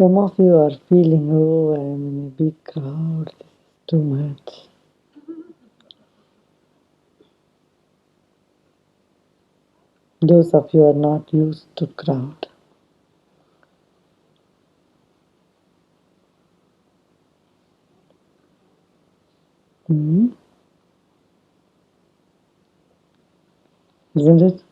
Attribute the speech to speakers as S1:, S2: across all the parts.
S1: Some of you are feeling, oh, I am in a big crowd, this is too much. Those of you are not used to crowd. Hmm? Isn't it?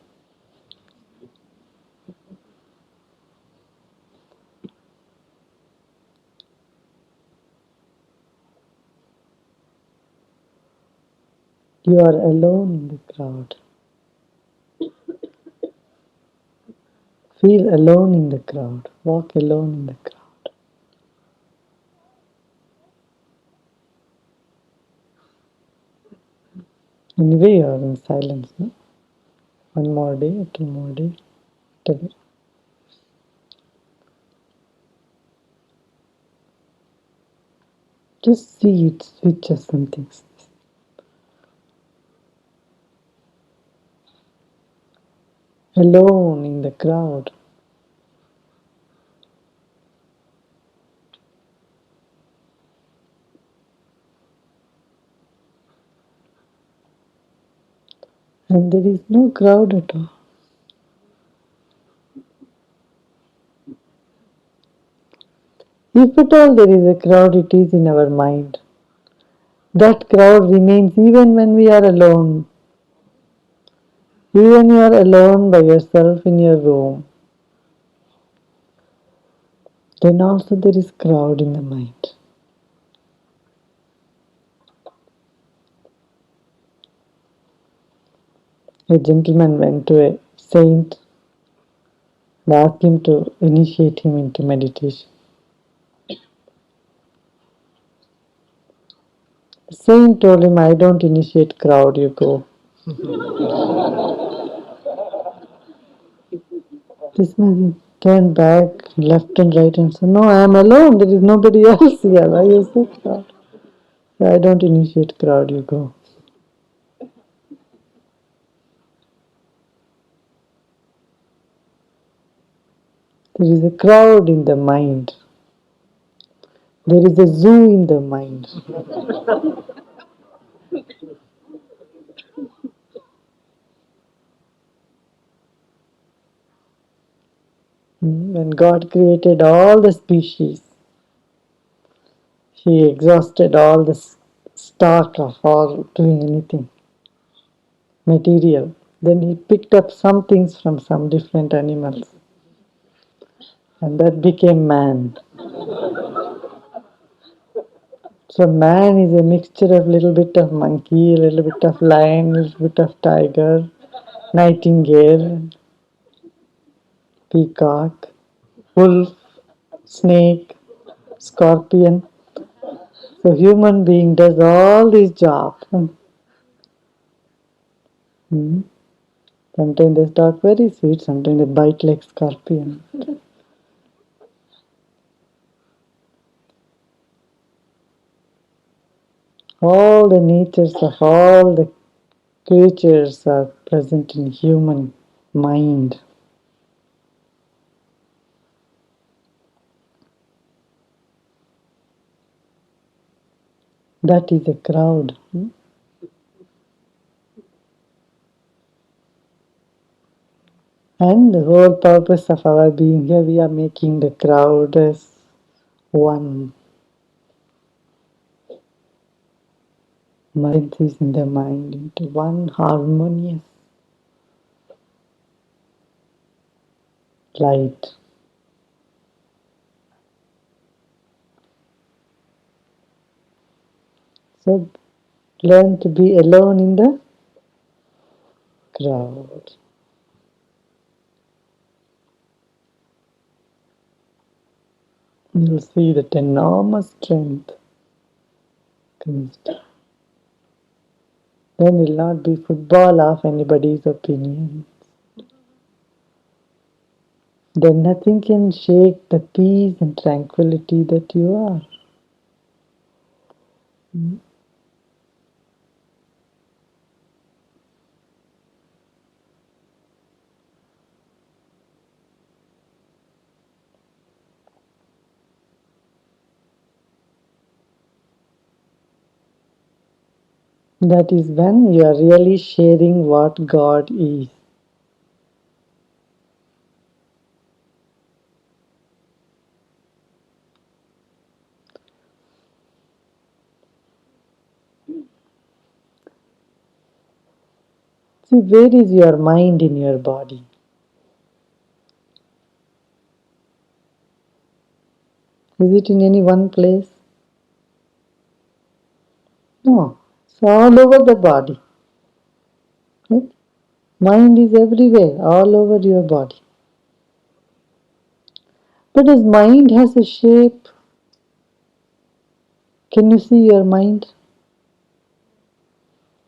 S1: You are alone in the crowd. Feel alone in the crowd. Walk alone in the crowd. Anyway, you are in silence, no? One more day, 2 more days. Whatever. Just see it switches some things. Alone in the crowd. And there is no crowd at all. If at all there is a crowd, it is in our mind. That crowd remains even when we are alone. Even you are alone by yourself in your room. Then also there is crowd in the mind. A gentleman went to a saint and asked him to initiate him into meditation. The saint told him, I don't initiate crowd, you go. This man turned back left and right and said, no, I am alone. There is nobody else here. Why is it crowd? I don't initiate crowd, you go. There is a crowd in the mind. There is a zoo in the mind. When God created all the species, He exhausted all the stock of all doing anything material. Then He picked up some things from some different animals, and that became man. So man is a mixture of little bit of monkey, a little bit of lion, a little bit of tiger, nightingale, peacock, wolf, snake, scorpion. So human being does all these jobs. Hmm. Sometimes they talk very sweet, sometimes they bite like scorpion. All the natures of all the creatures are present in human mind. That is a crowd. And the whole purpose of our being here, we are making the crowd as one. Merges in the mind into one harmonious light. So learn to be alone in the crowd. You'll see that enormous strength comes down. Then you'll not be football of anybody's opinion. Then nothing can shake the peace and tranquility that you are. That is when you are really sharing what God is. See, where is your mind in your body? Is it in any one place? No, it's all over the body. Right? Mind is everywhere, all over your body. But does mind has a shape? Can you see your mind?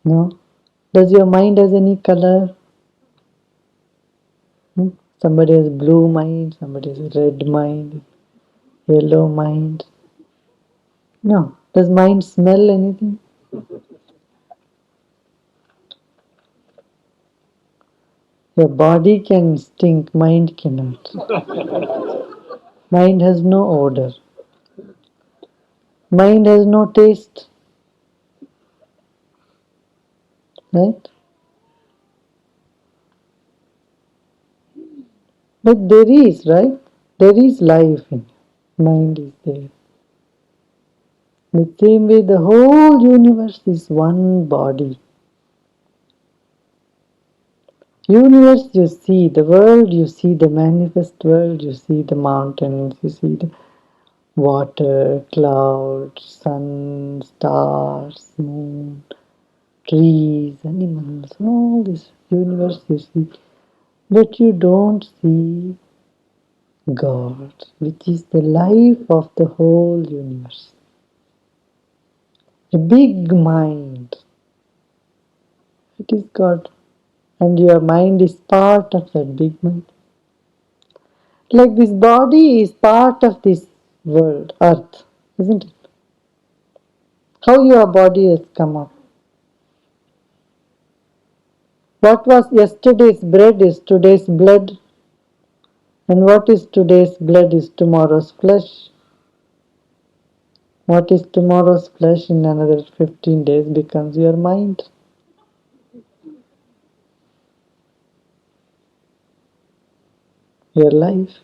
S1: No. Does your mind has any color? Hmm? Somebody has blue mind, somebody has red mind, yellow mind. No. Does mind smell anything? Your body can stink, mind cannot. Mind has no odor. Mind has no taste. Right? But there is, right? There is life in you. Mind is there. The same way the whole universe is one body. Universe you see, the world you see, the manifest world you see, the mountains, you see the water, clouds, sun, stars, moon, trees, animals, all this universe you see. But you don't see God, which is the life of the whole universe. A big mind, it is God. And your mind is part of that big mind. Like this body is part of this world, earth, isn't it? How your body has come up. What was yesterday's bread is today's blood, and what is today's blood is tomorrow's flesh. What is tomorrow's flesh in another 15 days becomes your mind, your life.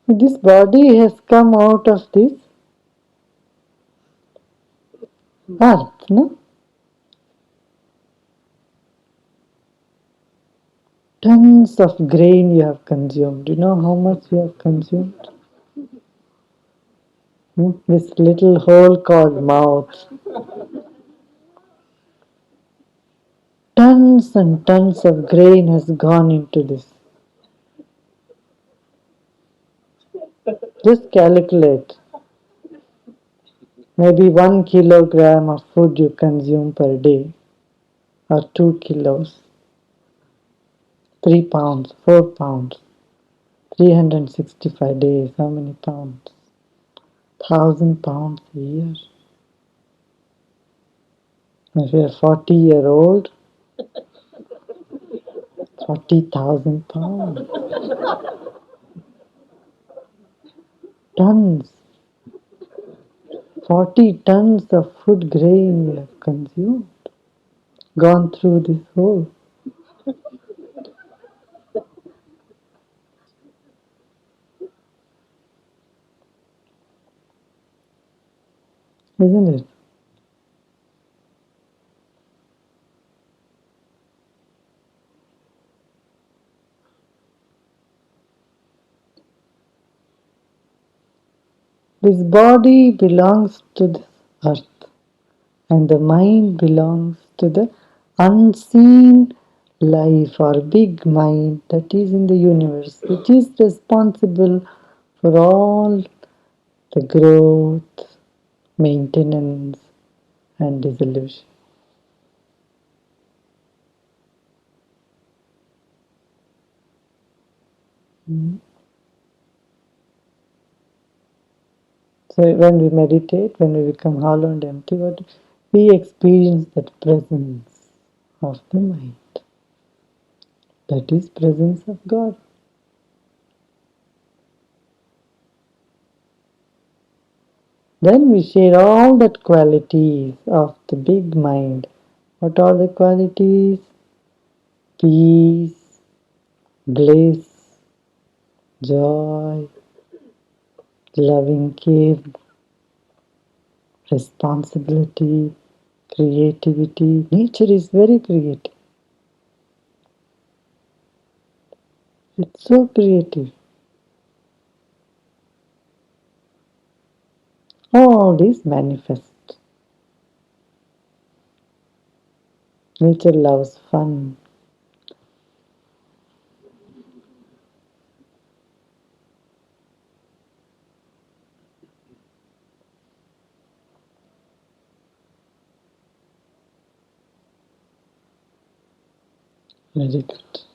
S1: This body has come out of this earth, no? Tons of grain you have consumed. Do you know how much you have consumed? This little hole called mouth. Tons and tons of grain has gone into this. Just calculate. Maybe 1 kilogram of food you consume per day, or 2 kilos, 3 pounds, 4 pounds, 365 days. How many pounds? 1,000 pounds a year. If you're 40-year-old, 40,000 pounds. Tons. 40 tons of food grain you have consumed. Gone through this hole. Isn't it? This body belongs to this earth, and the mind belongs to the unseen life or big mind that is in the universe, which is responsible for all the growth, maintenance, and dissolution. Mm. So when we meditate, when we become hollow and empty, we experience that presence of the mind. That is presence of God. Then we share all that qualities of the big mind. What are the qualities? Peace, bliss, joy, loving care, responsibility, creativity. Nature is very creative. It's so creative. All these manifest. Nature loves fun. Very good.